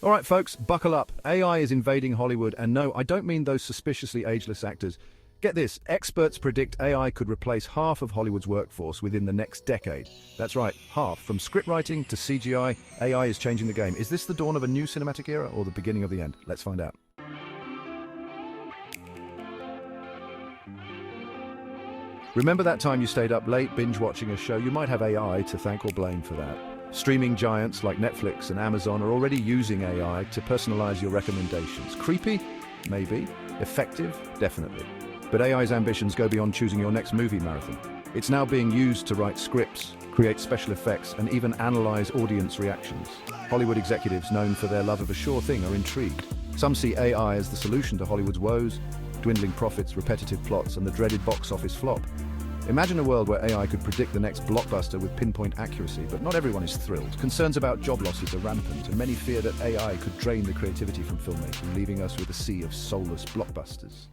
All right, folks, buckle up. AI is invading Hollywood, and no, I don't mean those suspiciously ageless actors. Get this, experts predict AI could replace half of Hollywood's workforce within the next decade. That's right, half. From scriptwriting to CGI, AI is changing the game. Is this the dawn of a new cinematic era or the beginning of the end? Let's find out. Remember that time you stayed up late binge-watching a show? You might have AI to thank or blame for that. Streaming giants like Netflix and Amazon are already using AI to personalize your recommendations. Creepy? Maybe. Effective? Definitely. But AI's ambitions go beyond choosing your next movie marathon. It's now being used to write scripts, create special effects, and even analyze audience reactions. Hollywood executives known for their love of a sure thing are intrigued. Some see AI as the solution to Hollywood's woes, dwindling profits, repetitive plots, and the dreaded box office flop. Imagine a world where AI could predict the next blockbuster with pinpoint accuracy, but not everyone is thrilled. Concerns about job losses are rampant, and many fear that AI could drain the creativity from filmmaking, leaving us with a sea of soulless blockbusters.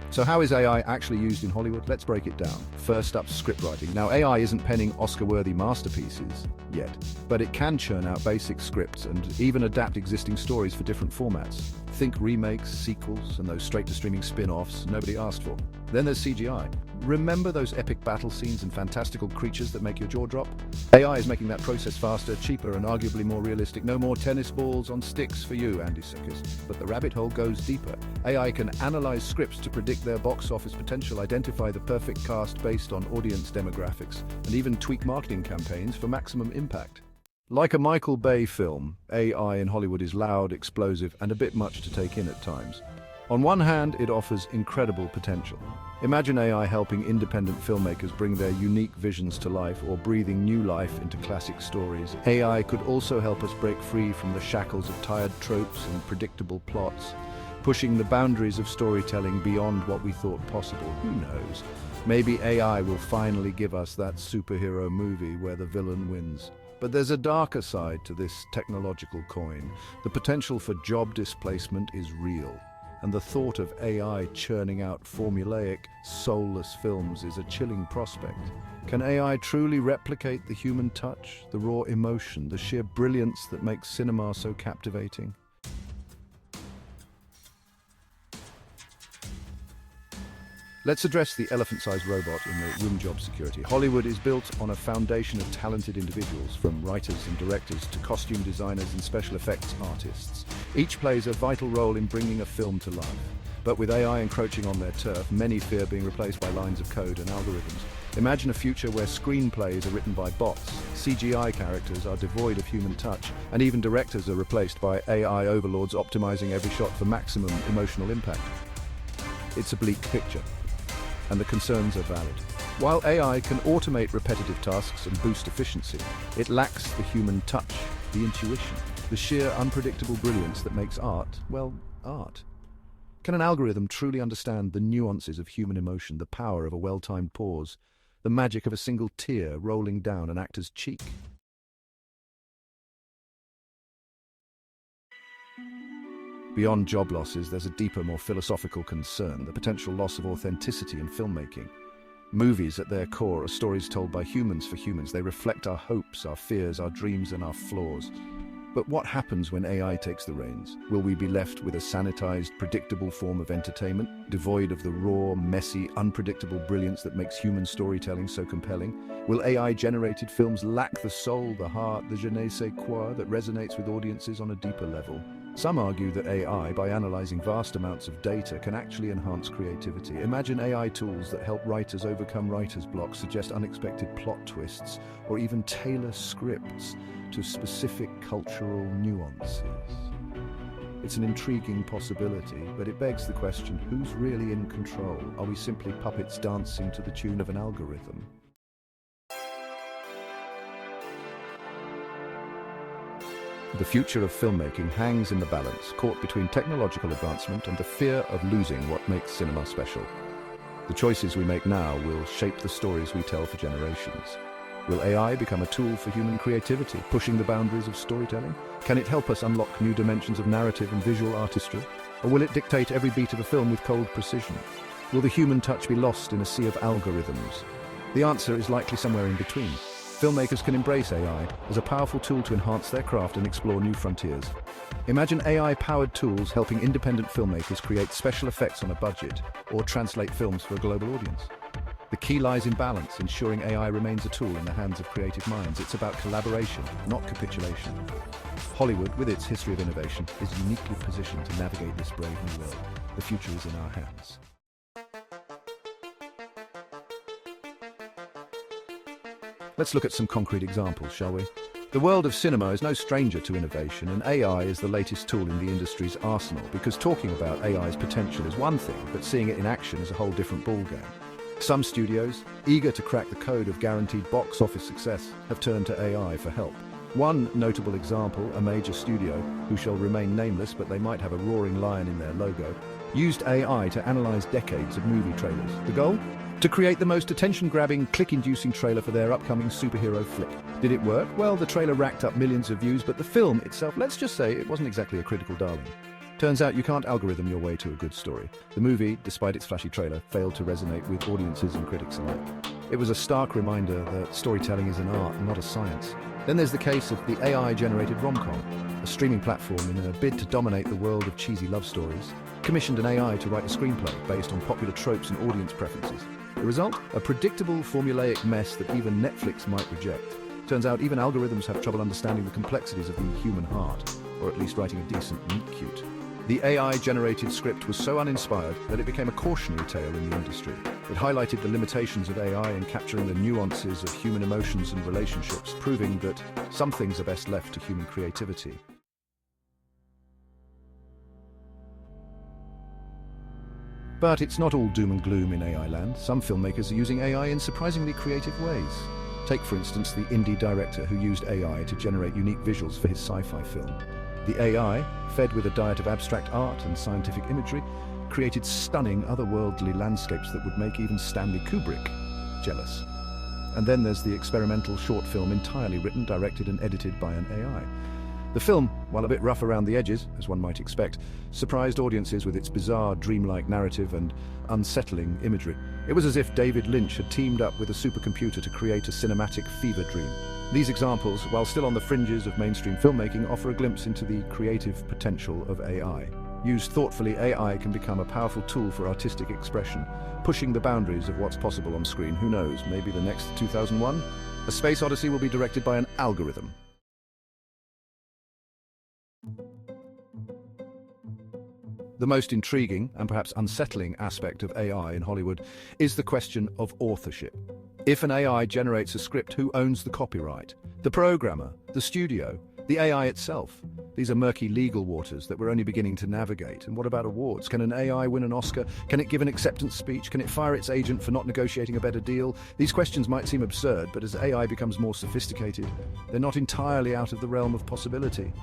So how is AI actually used in Hollywood? Let's break it down. First up, scriptwriting. Now, AI isn't penning Oscar-worthy masterpieces yet, but it can churn out basic scripts and even adapt existing stories for different formats. Think remakes, sequels, and those straight-to-streaming spin-offs nobody asked for. Then there's CGI. Remember those epic battle scenes and fantastical creatures that make your jaw drop? AI is making that process faster, cheaper, and arguably more realistic. No more tennis balls on sticks for you, Andy Serkis. But the rabbit hole goes deeper. AI can analyze scripts to predict their box office potential, identify the perfect cast based on audience demographics, and even tweak marketing campaigns for maximum impact. Like a Michael Bay film, AI in Hollywood is loud, explosive, and a bit much to take in at times. On one hand, it offers incredible potential. Imagine AI helping independent filmmakers bring their unique visions to life or breathing new life into classic stories. AI could also help us break free from the shackles of tired tropes and predictable plots, pushing the boundaries of storytelling beyond what we thought possible. Who knows? Maybe AI will finally give us that superhero movie where the villain wins. But there's a darker side to this technological coin. The potential for job displacement is real. And the thought of AI churning out formulaic, soulless films is a chilling prospect. Can AI truly replicate the human touch, the raw emotion, the sheer brilliance that makes cinema so captivating? Let's address the elephant-sized robot in the room job security. Hollywood is built on a foundation of talented individuals, from writers and directors to costume designers and special effects artists. Each plays a vital role in bringing a film to life. But with AI encroaching on their turf, many fear being replaced by lines of code and algorithms. Imagine a future where screenplays are written by bots, CGI characters are devoid of human touch, and even directors are replaced by AI overlords optimizing every shot for maximum emotional impact. It's a bleak picture, and the concerns are valid. While AI can automate repetitive tasks and boost efficiency, it lacks the human touch, the intuition, the sheer unpredictable brilliance that makes art, well, art. Can an algorithm truly understand the nuances of human emotion, the power of a well-timed pause, the magic of a single tear rolling down an actor's cheek? Beyond job losses, there's a deeper, more philosophical concern, the potential loss of authenticity in filmmaking. Movies, at their core, are stories told by humans for humans. They reflect our hopes, our fears, our dreams, and our flaws. But what happens when AI takes the reins? Will we be left with a sanitized, predictable form of entertainment, devoid of the raw, messy, unpredictable brilliance that makes human storytelling so compelling? Will AI-generated films lack the soul, the heart, the je ne sais quoi that resonates with audiences on a deeper level? Some argue that AI, by analyzing vast amounts of data, can actually enhance creativity. Imagine AI tools that help writers overcome writer's block, suggest unexpected plot twists, or even tailor scripts to specific cultural nuances. It's an intriguing possibility, but it begs the question, who's really in control? Are we simply puppets dancing to the tune of an algorithm? The future of filmmaking hangs in the balance, caught between technological advancement and the fear of losing what makes cinema special. The choices we make now will shape the stories we tell for generations. Will AI become a tool for human creativity, pushing the boundaries of storytelling? Can it help us unlock new dimensions of narrative and visual artistry? Or will it dictate every beat of a film with cold precision? Will the human touch be lost in a sea of algorithms? The answer is likely somewhere in between. filmmakers can embrace AI as a powerful tool to enhance their craft and explore new frontiers. Imagine AI-powered tools helping independent filmmakers create special effects on a budget or translate films for a global audience. The key lies in balance, ensuring AI remains a tool in the hands of creative minds. It's about collaboration, not capitulation. Hollywood, with its history of innovation, is uniquely positioned to navigate this brave new world. The future is in our hands. Let's look at some concrete examples, shall we? The world of cinema is no stranger to innovation, and AI is the latest tool in the industry's arsenal, because talking about AI's potential is one thing, but seeing it in action is a whole different ballgame. Some studios, eager to crack the code of guaranteed box office success, have turned to AI for help. One notable example, a major studio, who shall remain nameless but they might have a roaring lion in their logo, used AI to analyze decades of movie trailers. The goal? To create the most attention-grabbing, click-inducing trailer for their upcoming superhero flick. Did it work? Well, the trailer racked up millions of views, but the film itself, let's just say, it wasn't exactly a critical darling. Turns out you can't algorithm your way to a good story. The movie, despite its flashy trailer, failed to resonate with audiences and critics alike. It was a stark reminder that storytelling is an art, not a science. Then there's the case of the AI-generated rom-com. A streaming platform, in a bid to dominate the world of cheesy love stories, commissioned an AI to write a screenplay based on popular tropes and audience preferences. The result? A predictable, formulaic mess that even Netflix might reject. Turns out even algorithms have trouble understanding the complexities of the human heart, or at least writing a decent meet-cute. The AI-generated script was so uninspired that it became a cautionary tale in the industry. It highlighted the limitations of AI in capturing the nuances of human emotions and relationships, proving that some things are best left to human creativity. But it's not all doom and gloom in AI land. Some filmmakers are using AI in surprisingly creative ways. Take, for instance, the indie director who used AI to generate unique visuals for his sci-fi film. The AI, fed with a diet of abstract art and scientific imagery, created stunning, otherworldly landscapes that would make even Stanley Kubrick jealous. And then there's the experimental short film entirely written, directed and edited by an AI. The film, while a bit rough around the edges, as one might expect, surprised audiences with its bizarre, dreamlike narrative and unsettling imagery. It was as if David Lynch had teamed up with a supercomputer to create a cinematic fever dream. These examples, while still on the fringes of mainstream filmmaking, offer a glimpse into the creative potential of AI. Used thoughtfully, AI can become a powerful tool for artistic expression, pushing the boundaries of what's possible on screen. Who knows, maybe the next 2001? A Space Odyssey will be directed by an algorithm. The most intriguing and perhaps unsettling aspect of AI in Hollywood is the question of authorship. If an AI generates a script, who owns the copyright? The programmer, the studio, the AI itself? These are murky legal waters that we're only beginning to navigate. And what about awards? Can an AI win an Oscar? Can it give an acceptance speech? Can it fire its agent for not negotiating a better deal? These questions might seem absurd, but as AI becomes more sophisticated, they're not entirely out of the realm of possibility.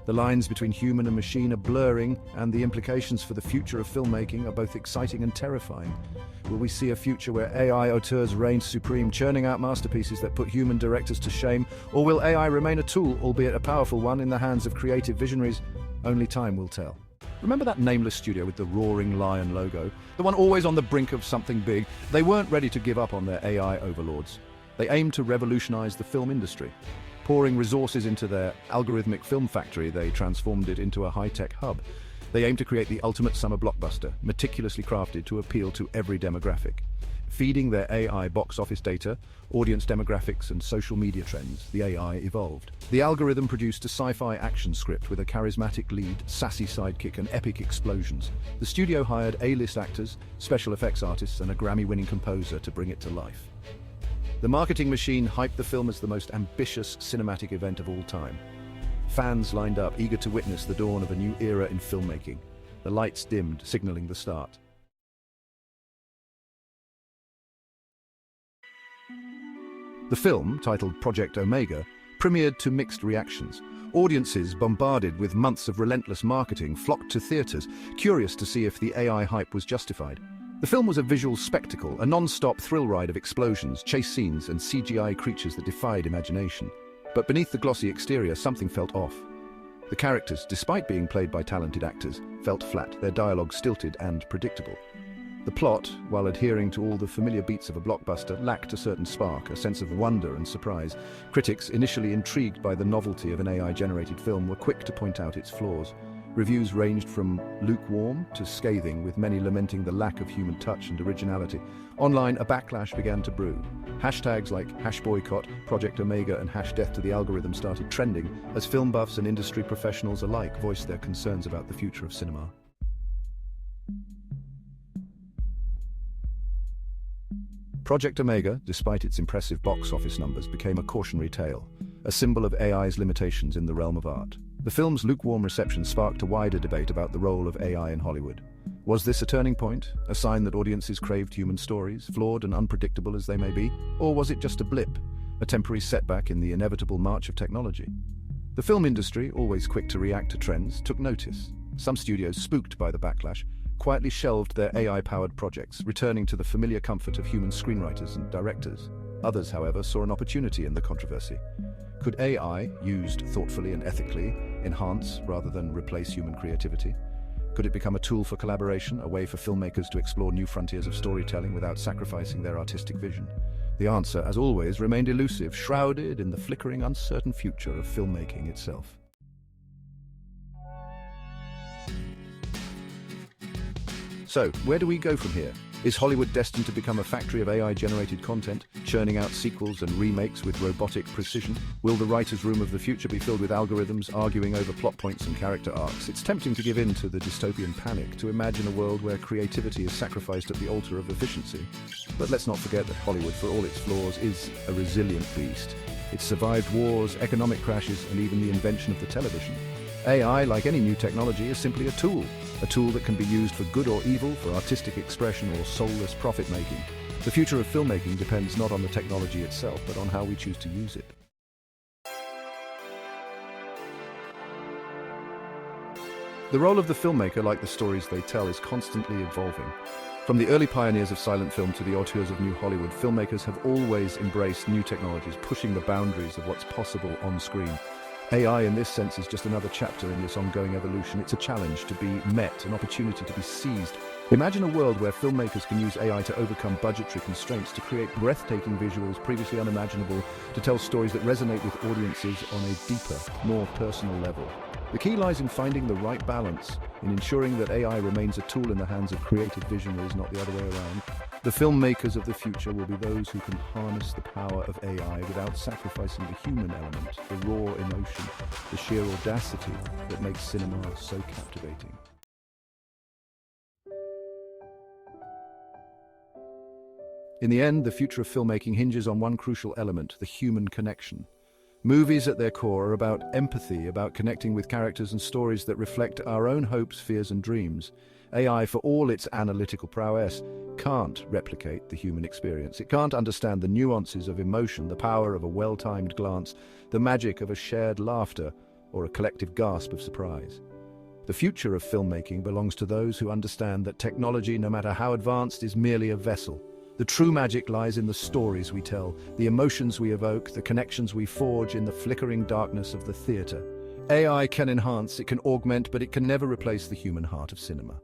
The lines between human and machine are blurring, and the implications for the future of filmmaking are both exciting and terrifying. Will we see a future where AI auteurs reign supreme, churning out masterpieces that put human directors to shame? Or will AI remain a tool, albeit a powerful one, in the hands of creative visionaries? Only time will tell. Remember that nameless studio with the roaring lion logo? The one always on the brink of something big? They weren't ready to give up on their AI overlords. They aimed to revolutionize the film industry. Pouring resources into their algorithmic film factory, they transformed it into a high-tech hub. They aimed to create the ultimate summer blockbuster, meticulously crafted to appeal to every demographic. Feeding their AI box office data, audience demographics, and social media trends, the AI evolved. The algorithm produced a sci-fi action script with a charismatic lead, sassy sidekick, and epic explosions. The studio hired A-list actors, special effects artists, and a Grammy-winning composer to bring it to life. The marketing machine hyped the film as the most ambitious cinematic event of all time. Fans lined up, eager to witness the dawn of a new era in filmmaking. The lights dimmed, signaling the start. The film, titled Project Omega, premiered to mixed reactions. Audiences, bombarded with months of relentless marketing, flocked to theaters, curious to see if the AI hype was justified. The film was a visual spectacle, a non-stop thrill ride of explosions, chase scenes, and CGI creatures that defied imagination. But beneath the glossy exterior, something felt off. The characters, despite being played by talented actors, felt flat, their dialogue stilted and predictable. The plot, while adhering to all the familiar beats of a blockbuster, lacked a certain spark, a sense of wonder and surprise. Critics, initially intrigued by the novelty of an AI-generated film, were quick to point out its flaws. Reviews ranged from lukewarm to scathing, with many lamenting the lack of human touch and originality. Online, a backlash began to brew. Hashtags like #boycott, Project Omega, and #death to the algorithm started trending as film buffs and industry professionals alike voiced their concerns about the future of cinema. Project Omega, despite its impressive box office numbers, became a cautionary tale, a symbol of AI's limitations in the realm of art. The film's lukewarm reception sparked a wider debate about the role of AI in Hollywood. Was this a turning point, a sign that audiences craved human stories, flawed and unpredictable as they may be? Or was it just a blip, a temporary setback in the inevitable march of technology? The film industry, always quick to react to trends, took notice. Some studios, spooked by the backlash, quietly shelved their AI-powered projects, returning to the familiar comfort of human screenwriters and directors. Others, however, saw an opportunity in the controversy. Could AI, used thoughtfully and ethically, enhance rather than replace human creativity? Could it become a tool for collaboration, a way for filmmakers to explore new frontiers of storytelling without sacrificing their artistic vision? The answer, as always, remained elusive, shrouded in the flickering, uncertain future of filmmaking itself. So, where do we go from here? Is Hollywood destined to become a factory of AI-generated content, churning out sequels and remakes with robotic precision? Will the writer's room of the future be filled with algorithms arguing over plot points and character arcs? It's tempting to give in to the dystopian panic, to imagine a world where creativity is sacrificed at the altar of efficiency. But let's not forget that Hollywood, for all its flaws, is a resilient beast. It's survived wars, economic crashes, and even the invention of the television. AI, like any new technology, is simply a tool that can be used for good or evil, for artistic expression or soulless profit-making. The future of filmmaking depends not on the technology itself, but on how we choose to use it. The role of the filmmaker, like the stories they tell, is constantly evolving. From the early pioneers of silent film to the auteurs of New Hollywood, filmmakers have always embraced new technologies, pushing the boundaries of what's possible on screen. AI, in this sense, is just another chapter in this ongoing evolution. It's a challenge to be met, an opportunity to be seized. Imagine a world where filmmakers can use AI to overcome budgetary constraints, to create breathtaking visuals previously unimaginable, to tell stories that resonate with audiences on a deeper, more personal level. The key lies in finding the right balance, in ensuring that AI remains a tool in the hands of creative visionaries, not the other way around. The filmmakers of the future will be those who can harness the power of AI without sacrificing the human element, the raw emotion, the sheer audacity that makes cinema so captivating. In the end, the future of filmmaking hinges on one crucial element, the human connection. Movies at their core are about empathy, about connecting with characters and stories that reflect our own hopes, fears, and dreams. AI, for all its analytical prowess, can't replicate the human experience. It can't understand the nuances of emotion, the power of a well-timed glance, the magic of a shared laughter, or a collective gasp of surprise. The future of filmmaking belongs to those who understand that technology, no matter how advanced, is merely a vessel. The true magic lies in the stories we tell, the emotions we evoke, the connections we forge in the flickering darkness of the theater. AI can enhance, it can augment, but it can never replace the human heart of cinema.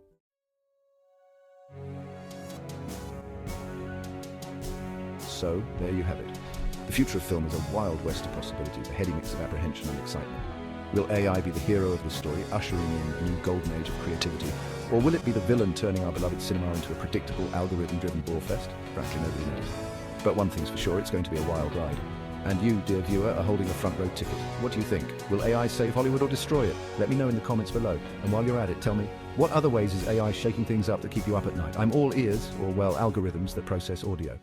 So, there you have it. The future of film is a wild west of possibilities, a heady mix of apprehension and excitement. Will AI be the hero of the story, ushering in a new golden age of creativity? Or will it be the villain turning our beloved cinema into a predictable, algorithm-driven bore-fest? Frankly, nobody knows. But one thing's for sure, it's going to be a wild ride. And you, dear viewer, are holding a front-row ticket. What do you think? Will AI save Hollywood or destroy it? Let me know in the comments below. And while you're at it, tell me, what other ways is AI shaking things up that keep you up at night? I'm all ears, or well, algorithms that process audio.